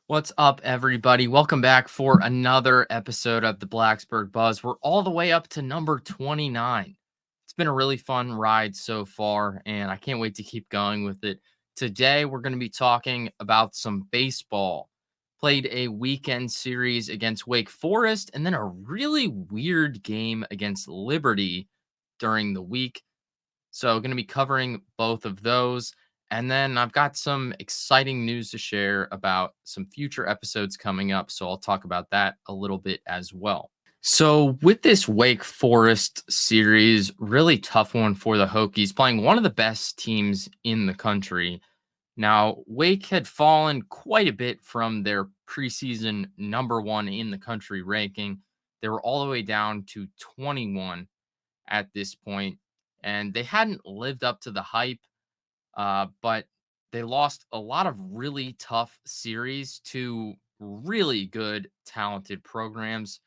What's up, everybody? Welcome back for another episode of the Blacksburg Buzz. We're all the way up to number 29. It's been a really fun ride so far, and I can't wait to keep going with it. Today, we're going to be talking about some baseball. Played a weekend series against Wake Forest, and then a really weird game against Liberty during the week. So, going to be covering both of those. And then I've got some exciting news to share about some future episodes coming up. So, I'll talk about that a little bit as well. So, with this Wake Forest series, really tough one for the Hokies, playing one of the best teams in the country. Now, Wake had fallen quite a bit from their preseason number one in the country ranking. They were all the way down to 21 at this point, and they hadn't lived up to the hype, but they lost a lot of really tough series to really good, talented programs.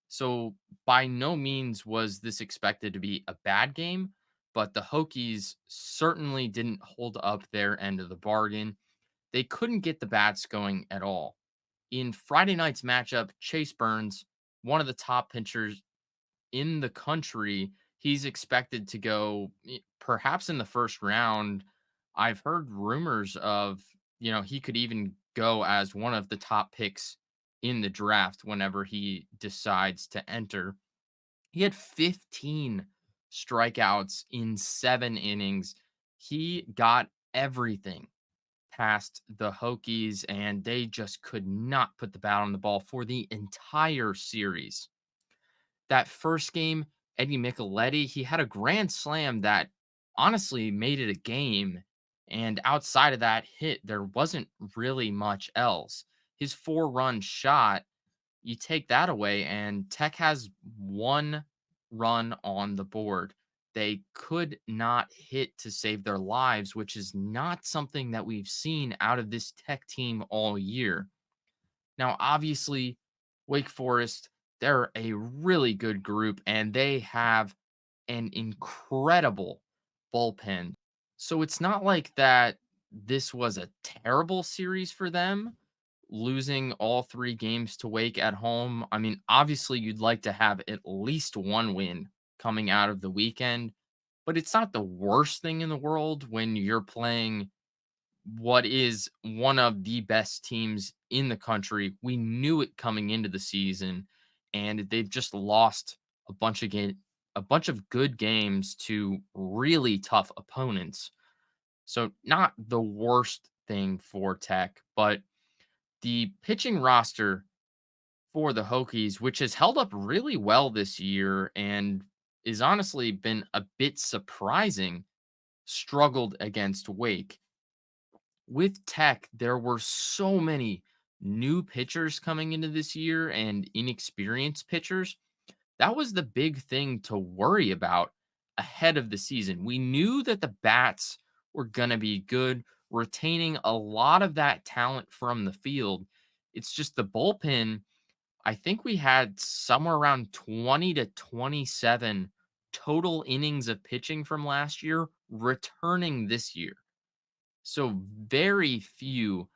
So, by no means was this expected to be a bad game, but the Hokies certainly didn't hold up their end of the bargain. They couldn't get the bats going at all. In Friday night's matchup, Chase Burns, one of the top pitchers in the country, he's expected to go perhaps in the first round. I've heard rumors of, he could even go as one of the top picks in the draft whenever he decides to enter. He had 15 strikeouts in 7 innings. He got everything past the Hokies, and they just could not put the bat on the ball for the entire series. That first game, Eddie Micheletti, he had a grand slam that honestly made it a game. And outside of that hit, there wasn't really much else. His 4-run shot, you take that away, and Tech has 1 run on the board. They could not hit to save their lives, which is not something that we've seen out of this Tech team all year. Now, obviously, Wake Forest, they're a really good group and they have an incredible bullpen. So it's not like that this was a terrible series for them, losing all 3 games to Wake at home. I mean, obviously, you'd like to have at least one win coming out of the weekend, but it's not the worst thing in the world when you're playing what is one of the best teams in the country. We knew it coming into the season, and they've just lost a bunch of good games to really tough opponents. So not the worst thing for Tech, but the pitching roster for the Hokies, which has held up really well this year and is honestly been a bit surprising, struggled against Wake. With Tech, there were so many new pitchers coming into this year and inexperienced pitchers. That was the big thing to worry about ahead of the season. We knew that the bats were going to be good, retaining a lot of that talent from the field. It's just the bullpen. I think we had somewhere around 20 to 27 total innings of pitching from last year returning this year. So very few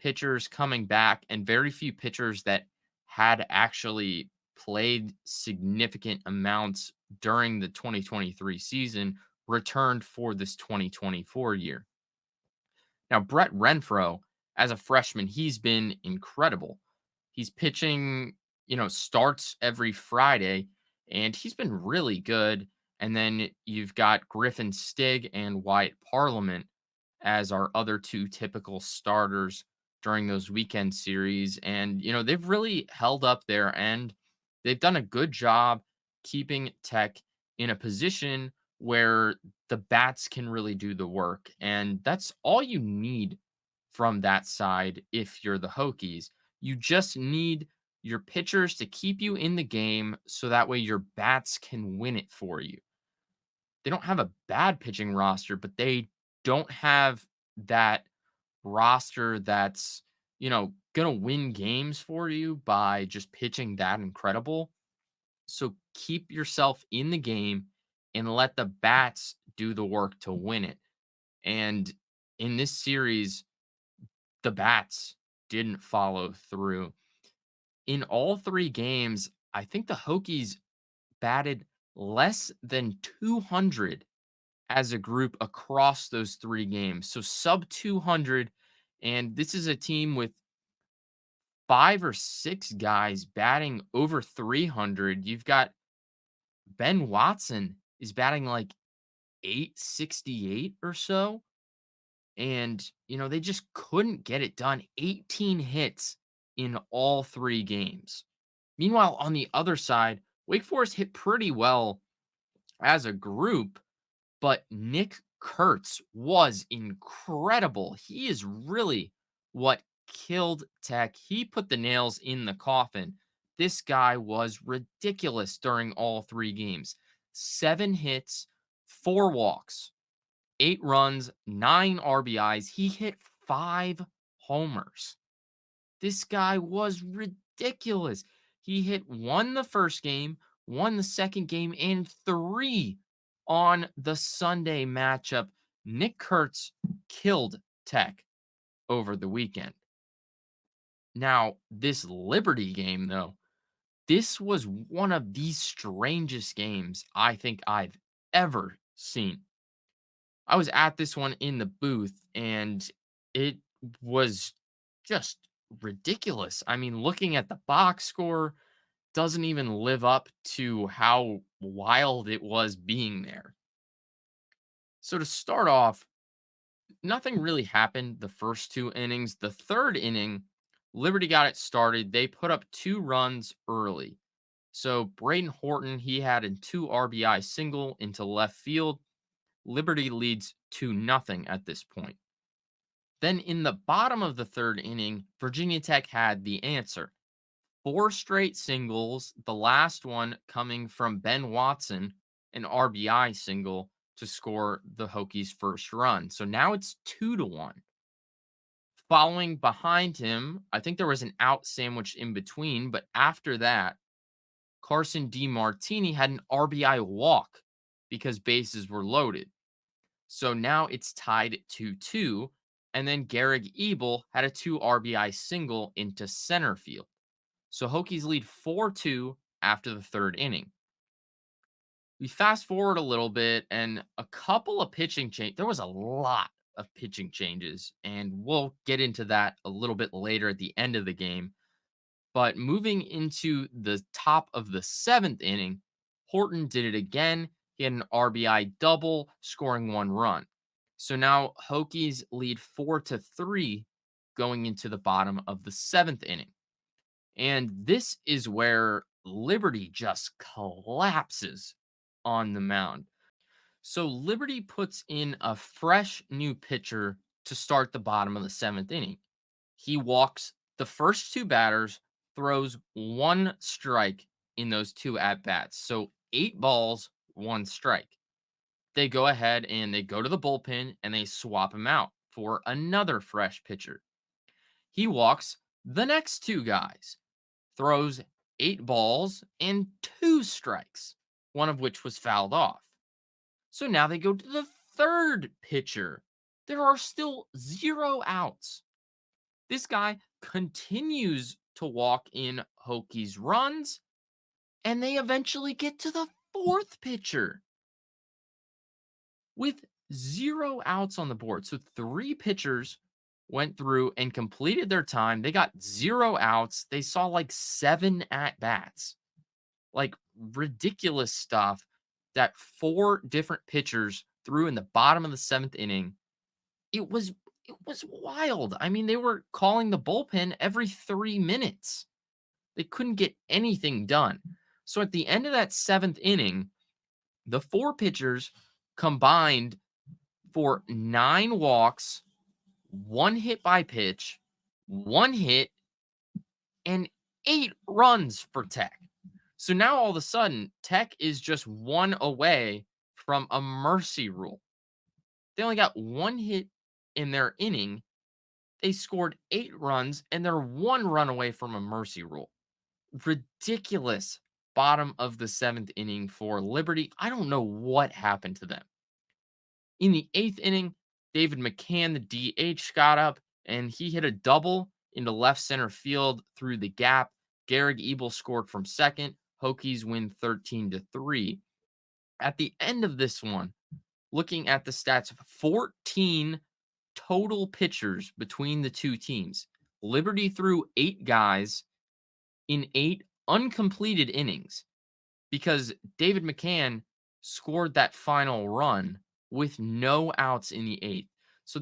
pitchers coming back and very few pitchers that had actually played significant amounts during the 2023 season returned for this 2024 year. Now, Brett Renfro, as a freshman, he's been incredible. He's pitching, starts every Friday, and he's been really good. And then you've got Griffin Stig and Wyatt Parliament as our other 2 typical starters during those weekend series. And, they've really held up their end. They've done a good job keeping Tech in a position where the bats can really do the work. And that's all you need from that side if you're the Hokies. You just need your pitchers to keep you in the game so that way your bats can win it for you. They don't have a bad pitching roster, but they don't have that roster that's, going to win games for you by just pitching that incredible. So keep yourself in the game and let the bats do the work to win it. And in this series, the bats didn't follow through. In all 3 games, I think the Hokies batted less than 200 as a group across those 3 games. So sub 200, and this is a team with 5 or 6 guys batting over 300. You've got Ben Watson is batting like 868 or so, and, they just couldn't get it done. 18 hits in all 3 games. Meanwhile, on the other side, Wake Forest hit pretty well as a group, but Nick Kurtz was incredible. He is really what killed Tech. He put the nails in the coffin. This guy was ridiculous during all 3 games. 7 hits, 4 walks, 8 runs, 9 RBIs. He hit 5 homers. This guy was ridiculous. He hit 1 the first game, 1 the second game, and 3 on the Sunday matchup. Nick Kurtz killed Tech over the weekend. Now, this Liberty game, though, this was one of the strangest games I think I've ever seen. I was at this one in the booth, and it was just ridiculous. I mean, looking at the box score doesn't even live up to how wild it was being there. So to start off, nothing really happened the first 2 innings. The 3rd inning, Liberty got it started. They put up 2 runs early. So Braden Horton, he had a 2 RBI single into left field. Liberty leads 2-0 at this point. Then in the bottom of the 3rd inning, Virginia Tech had the answer. 4 straight singles, the last one coming from Ben Watson, an RBI single to score the Hokies' first run. So now it's 2-1. Following behind him, I think there was an out sandwiched in between, but after that, Carson DeMartini had an RBI walk because bases were loaded. So now it's tied at 2-2, and then Garrick Ebel had a 2 RBI single into center field. So Hokies lead 4-2 after the 3rd inning. We fast forward a little bit, and a couple of pitching change. There was a lot of pitching changes, and we'll get into that a little bit later at the end of the game. But moving into the top of the 7th inning, Horton did it again. He had an RBI double, scoring 1 run. So now Hokies lead 4-3 going into the bottom of the 7th inning. And this is where Liberty just collapses on the mound. So Liberty puts in a fresh new pitcher to start the bottom of the 7th inning. He walks the first 2 batters, throws 1 strike in those 2 at bats. So 8 balls, 1 strike. They go ahead and they go to the bullpen and they swap him out for another fresh pitcher. He walks the next 2 guys, throws 8 balls and 2 strikes, one of which was fouled off. So now they go to the 3rd pitcher. There are still 0 outs. This guy continues to walk in Hokies runs, and they eventually get to the 4th pitcher with 0 outs on the board. So 3 pitchers went through and completed their time. They got 0 outs. They saw like 7 at bats, like ridiculous stuff that 4 different pitchers threw in the bottom of the 7th inning. It was wild. I mean, they were calling the bullpen every 3 minutes. They couldn't get anything done. So at the end of that 7th inning, the 4 pitchers combined for 9 walks, 1 hit by pitch, 1 hit, and 8 runs for Tech. So now all of a sudden, Tech is just 1 away from a mercy rule. They only got 1 hit in their inning. They scored 8 runs, and they're 1 run away from a mercy rule. Ridiculous bottom of the 7th inning for Liberty. I don't know what happened to them. In the 8th inning, David McCann, the DH, got up and he hit a double. into left center field through the gap. Garrick Ebel scored from second. Hokies win 13-3. At the end of this one, looking at the stats, 14 total pitchers between the two teams. Liberty threw 8 guys in 8 uncompleted innings because David McCann scored that final run with no outs in the eighth. So,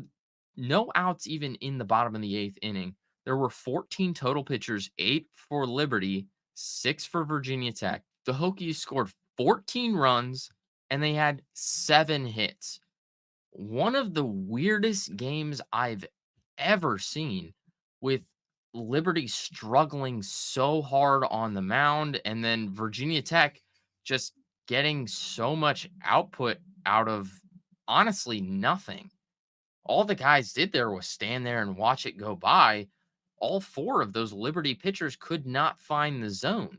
no outs even in the bottom of the eighth inning. There were 14 total pitchers, 8 for Liberty, 6 for Virginia Tech. The Hokies scored 14 runs and they had 7 hits. One of the weirdest games I've ever seen, with Liberty struggling so hard on the mound and then Virginia Tech just getting so much output out of honestly nothing. All the guys did there was stand there and watch it go by. All 4 of those Liberty pitchers could not find the zone.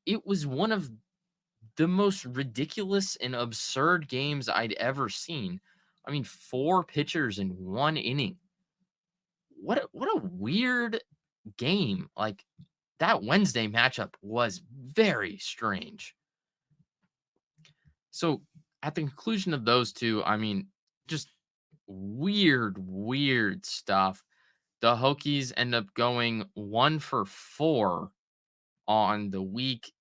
It was one of the most ridiculous and absurd games I'd ever seen. I mean, 4 pitchers in 1 inning. What a weird game. Like, that Wednesday matchup was very strange. So, at the conclusion of those 2, I mean, just weird stuff. The Hokies end up going 1 for 4 on the week.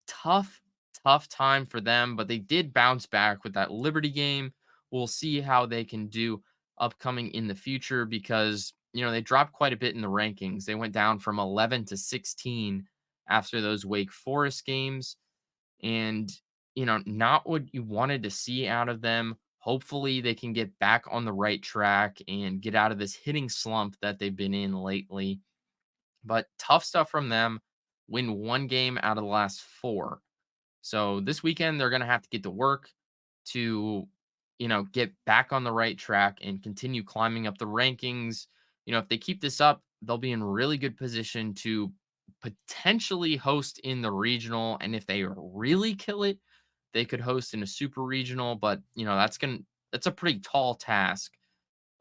Tough, tough time for them, but they did bounce back with that Liberty game. We'll see how they can do upcoming in the future because, they dropped quite a bit in the rankings. They went down from 11 to 16 after those Wake Forest games. And, not what you wanted to see out of them. Hopefully, they can get back on the right track and get out of this hitting slump that they've been in lately. But tough stuff from them. Win 1 game out of the last 4. So this weekend, they're going to have to get to work to, get back on the right track and continue climbing up the rankings. If they keep this up, they'll be in really good position to potentially host in the regional. And if they really kill it, they could host in a super regional. But, that's a pretty tall task,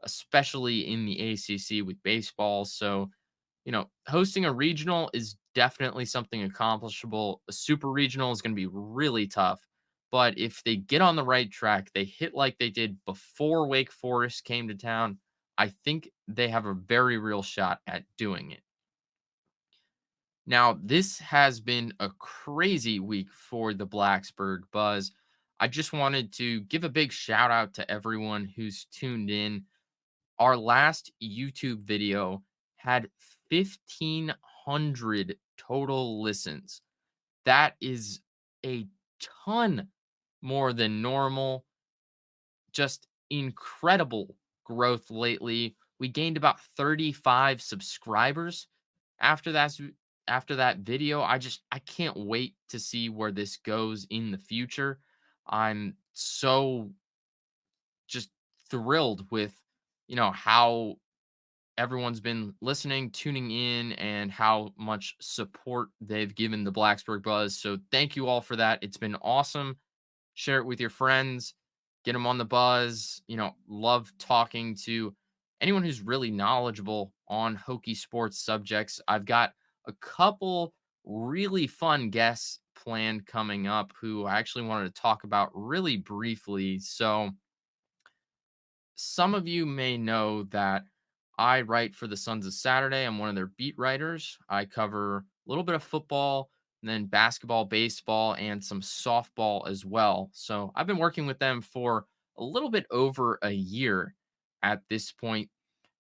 especially in the ACC with baseball. So, hosting a regional is definitely something accomplishable. A super regional is going to be really tough. But if they get on the right track, they hit like they did before Wake Forest came to town, I think they have a very real shot at doing it. Now, this has been a crazy week for the Blacksburg Buzz. I just wanted to give a big shout out to everyone who's tuned in. Our last YouTube video had 1,500 total listens. That is a ton more than normal. Just incredible growth lately. We gained about 35 subscribers after that video. I can't wait to see where this goes in the future. I'm so just thrilled with how everyone's been listening, tuning in, and how much support they've given the Blacksburg Buzz. So thank you all for that. It's been awesome. Share it with your friends, get them on the buzz. Love talking to anyone who's really knowledgeable on Hokie sports subjects. I've got a couple really fun guests planned coming up who I actually wanted to talk about really briefly. So, some of you may know that I write for the Sons of Saturday. I'm one of their beat writers. I cover a little bit of football, and then basketball, baseball, and some softball as well. So I've been working with them for a little bit over a year at this point,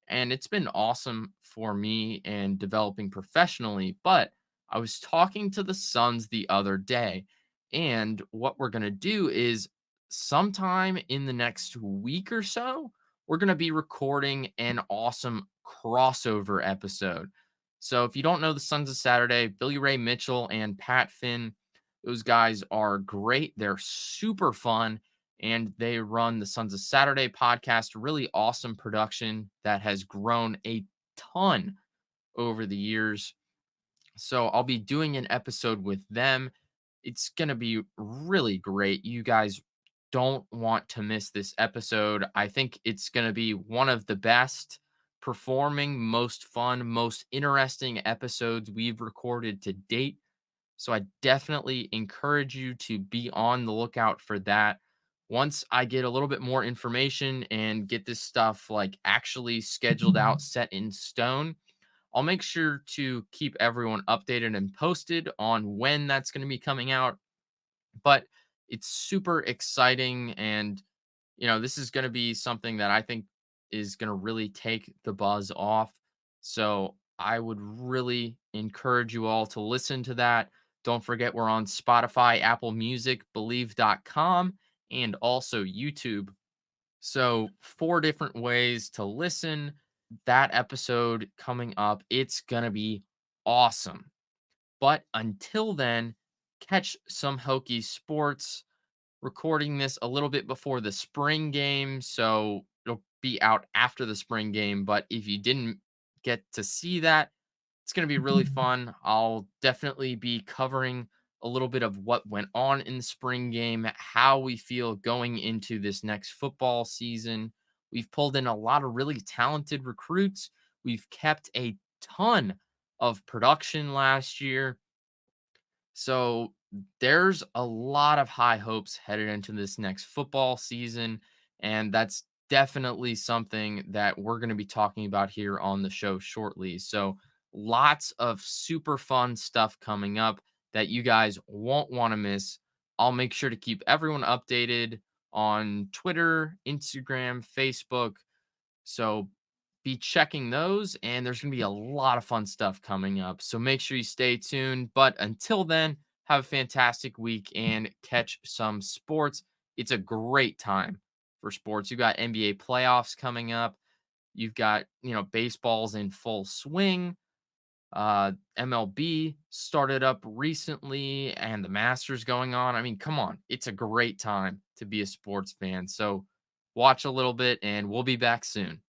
and it's been awesome for me and developing professionally. But I was talking to the Suns the other day, and what we're going to do is sometime in the next week or so, we're going to be recording an awesome crossover episode. So if you don't know the Sons of Saturday, Billy Ray Mitchell and Pat Finn, those guys are great. They're super fun, and they run the Sons of Saturday podcast, really awesome production that has grown a ton over the years. So I'll be doing an episode with them. It's going to be really great. You guys don't want to miss this episode. I think it's going to be one of the best performing, most fun, most interesting episodes we've recorded to date. So I definitely encourage you to be on the lookout for that. Once I get a little bit more information and get this stuff like actually scheduled out, set in stone, I'll make sure to keep everyone updated and posted on when that's going to be coming out. But it's super exciting, and this is going to be something that I think is going to really take the buzz off. So I would really encourage you all to listen to that. Don't forget, we're on Spotify, Apple Music, Believe.com, and also YouTube. So, four different ways to listen. That episode coming up, it's going to be awesome. But until then, catch some Hokies sports. Recording this a little bit before the spring game, so it'll be out after the spring game. But if you didn't get to see that, it's going to be really fun. I'll definitely be covering a little bit of what went on in the spring game, how we feel going into this next football season. We've pulled in a lot of really talented recruits. We've kept a ton of production last year. So there's a lot of high hopes headed into this next football season. And that's definitely something that we're going to be talking about here on the show shortly. So lots of super fun stuff coming up that you guys won't want to miss. I'll make sure to keep everyone updated on Twitter, Instagram, Facebook. So be checking those, and there's going to be a lot of fun stuff coming up. So make sure you stay tuned. But until then, have a fantastic week and catch some sports. It's a great time for sports. You've got NBA playoffs coming up. You've got, baseball's in full swing. MLB started up recently and the Masters going on. I mean, come on. It's a great time to be a sports fan. So watch a little bit and we'll be back soon.